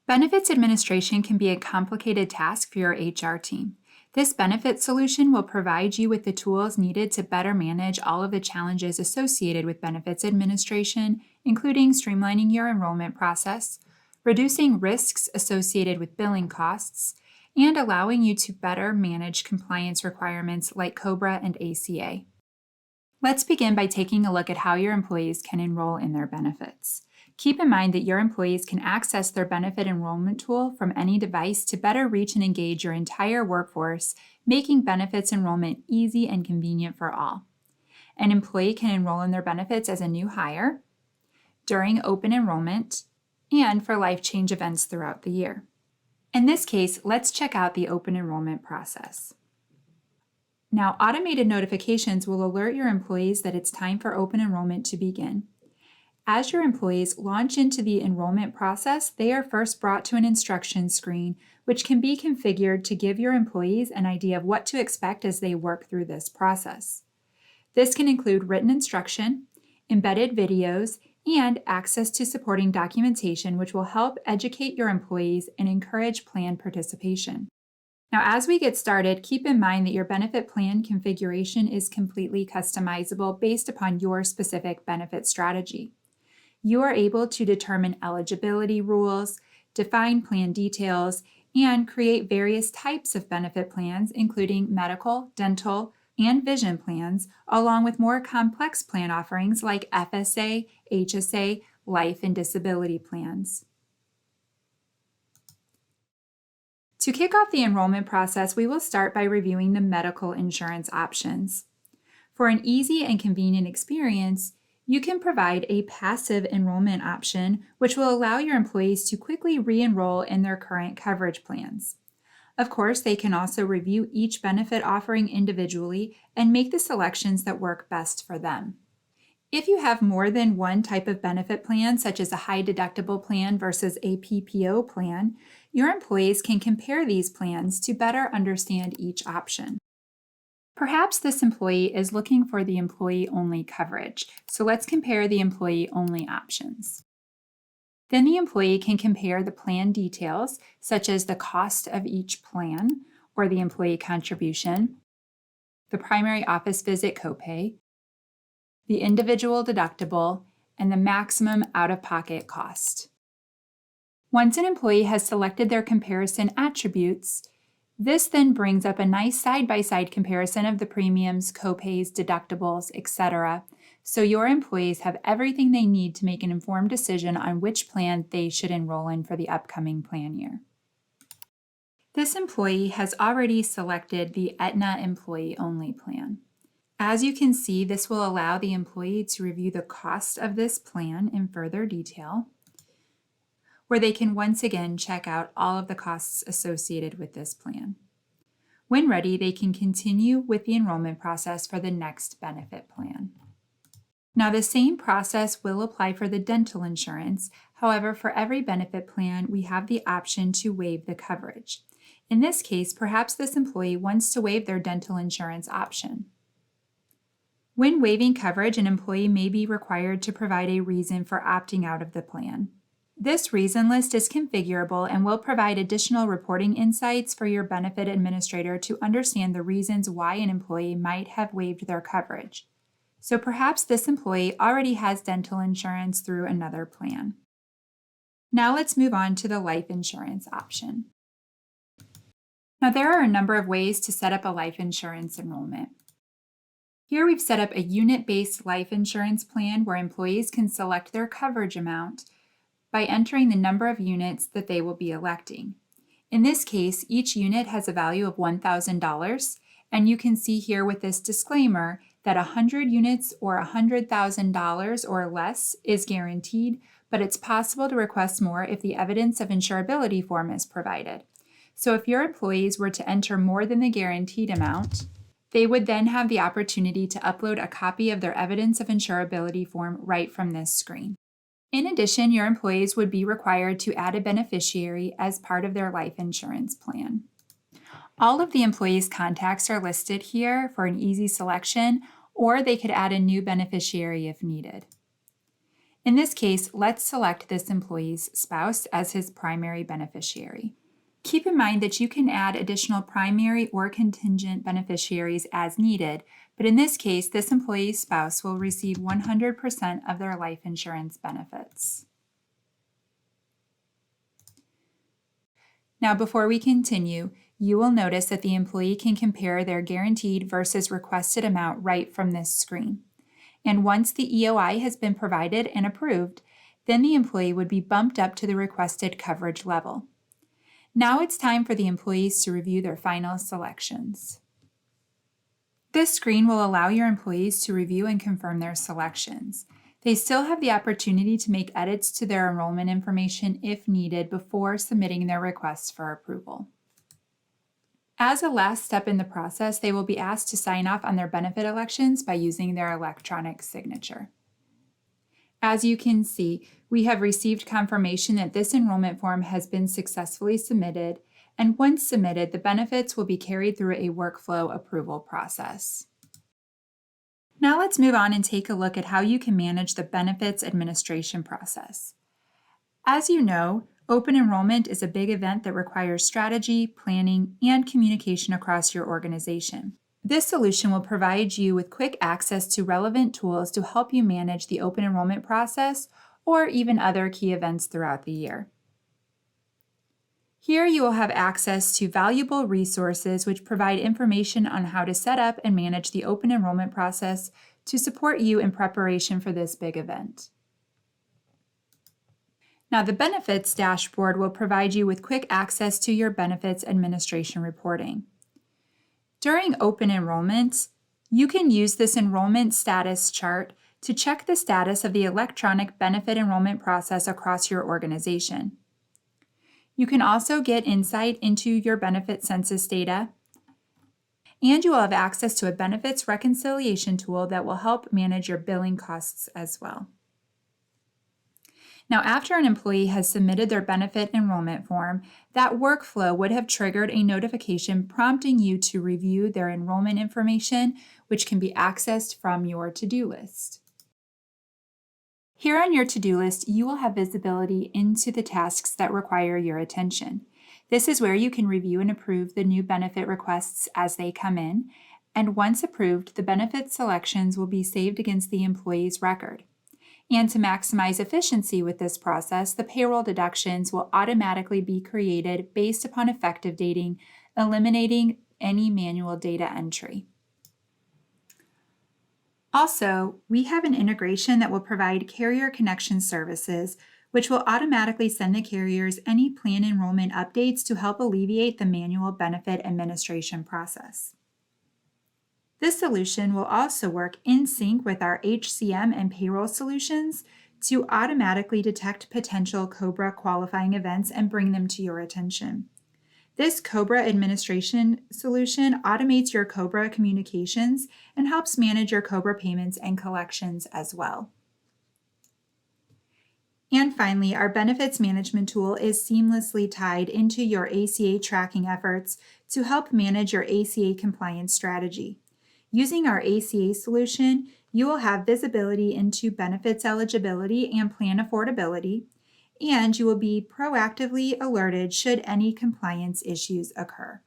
Benefits administration can be a complicated task for your HR team. This benefit solution will provide you with the tools needed to better manage all of the challenges associated with benefits administration, including streamlining your enrollment process, reducing risks associated with billing costs, and allowing you to better manage compliance requirements like COBRA and ACA. Let's begin by taking a look at how your employees can enroll in their benefits. Keep in mind that your employees can access their benefit enrollment tool from any device to better reach and engage your entire workforce, making benefits enrollment easy and convenient for all. An employee can enroll in their benefits as a new hire, during open enrollment, and for life change events throughout the year. In this case, let's check out the open enrollment process. Now, automated notifications will alert your employees that it's time for open enrollment to begin. As your employees launch into the enrollment process, they are first brought to an instruction screen, which can be configured to give your employees an idea of what to expect as they work through this process. This can include written instruction, embedded videos, and access to supporting documentation, which will help educate your employees and encourage plan participation. Now, as we get started, keep in mind that your benefit plan configuration is completely customizable based upon your specific benefit strategy. You are able to determine eligibility rules, define plan details, and create various types of benefit plans, including medical, dental, and vision plans, along with more complex plan offerings like FSA, HSA, life and disability plans. To kick off the enrollment process, we will start by reviewing the medical insurance options. For an easy and convenient experience, you can provide a passive enrollment option, which will allow your employees to quickly re-enroll in their current coverage plans. Of course, they can also review each benefit offering individually and make the selections that work best for them. If you have more than one type of benefit plan, such as a high deductible plan versus a PPO plan, your employees can compare these plans to better understand each option. Perhaps this employee is looking for the employee-only coverage, so let's compare the employee-only options. Then the employee can compare the plan details, such as the cost of each plan or the employee contribution, the primary office visit copay, the individual deductible, and the maximum out-of-pocket cost. Once an employee has selected their comparison attributes, this then brings up a nice side-by-side comparison of the premiums, copays, deductibles, etc., so your employees have everything they need to make an informed decision on which plan they should enroll in for the upcoming plan year. This employee has already selected the Aetna employee-only plan. As you can see, this will allow the employee to review the cost of this plan in further detail, where they can once again check out all of the costs associated with this plan. When ready, they can continue with the enrollment process for the next benefit plan. Now, the same process will apply for the dental insurance. However, for every benefit plan, we have the option to waive the coverage. In this case, perhaps this employee wants to waive their dental insurance option. When waiving coverage, an employee may be required to provide a reason for opting out of the plan. This reason list is configurable and will provide additional reporting insights for your benefit administrator to understand the reasons why an employee might have waived their coverage. So perhaps this employee already has dental insurance through another plan. Now let's move on to the life insurance option. Now there are a number of ways to set up a life insurance enrollment. Here we've set up a unit-based life insurance plan where employees can select their coverage amount by entering the number of units that they will be electing. In this case, each unit has a value of $1,000, and you can see here with this disclaimer that 100 units or $100,000 or less is guaranteed, but it's possible to request more if the evidence of insurability form is provided. So if your employees were to enter more than the guaranteed amount, they would then have the opportunity to upload a copy of their evidence of insurability form right from this screen. In addition, your employees would be required to add a beneficiary as part of their life insurance plan. All of the employees' contacts are listed here for an easy selection, or they could add a new beneficiary if needed. In this case, let's select this employee's spouse as his primary beneficiary. Keep in mind that you can add additional primary or contingent beneficiaries as needed, but in this case, this employee's spouse will receive 100% of their life insurance benefits. Now, before we continue, you will notice that the employee can compare their guaranteed versus requested amount right from this screen. And once the EOI has been provided and approved, then the employee would be bumped up to the requested coverage level. Now it's time for the employees to review their final selections. This screen will allow your employees to review and confirm their selections. They still have the opportunity to make edits to their enrollment information if needed before submitting their requests for approval. As a last step in the process, they will be asked to sign off on their benefit elections by using their electronic signature. As you can see, we have received confirmation that this enrollment form has been successfully submitted, and once submitted, the benefits will be carried through a workflow approval process. Now let's move on and take a look at how you can manage the benefits administration process. As you know, open enrollment is a big event that requires strategy, planning, and communication across your organization. This solution will provide you with quick access to relevant tools to help you manage the open enrollment process or even other key events throughout the year. Here you will have access to valuable resources which provide information on how to set up and manage the open enrollment process to support you in preparation for this big event. Now, the benefits dashboard will provide you with quick access to your benefits administration reporting. During open enrollment, you can use this enrollment status chart to check the status of the electronic benefit enrollment process across your organization. You can also get insight into your benefit census data, and you will have access to a benefits reconciliation tool that will help manage your billing costs as well. Now, after an employee has submitted their benefit enrollment form, that workflow would have triggered a notification prompting you to review their enrollment information, which can be accessed from your to-do list. Here on your to-do list, you will have visibility into the tasks that require your attention. This is where you can review and approve the new benefit requests as they come in, and once approved, the benefit selections will be saved against the employee's record. And to maximize efficiency with this process, the payroll deductions will automatically be created based upon effective dating, eliminating any manual data entry. Also, we have an integration that will provide carrier connection services, which will automatically send the carriers any plan enrollment updates to help alleviate the manual benefit administration process. This solution will also work in sync with our HCM and payroll solutions to automatically detect potential COBRA qualifying events and bring them to your attention. This COBRA administration solution automates your COBRA communications and helps manage your COBRA payments and collections as well. And finally, our benefits management tool is seamlessly tied into your ACA tracking efforts to help manage your ACA compliance strategy. Using our ACA solution, you will have visibility into benefits eligibility and plan affordability, and you will be proactively alerted should any compliance issues occur.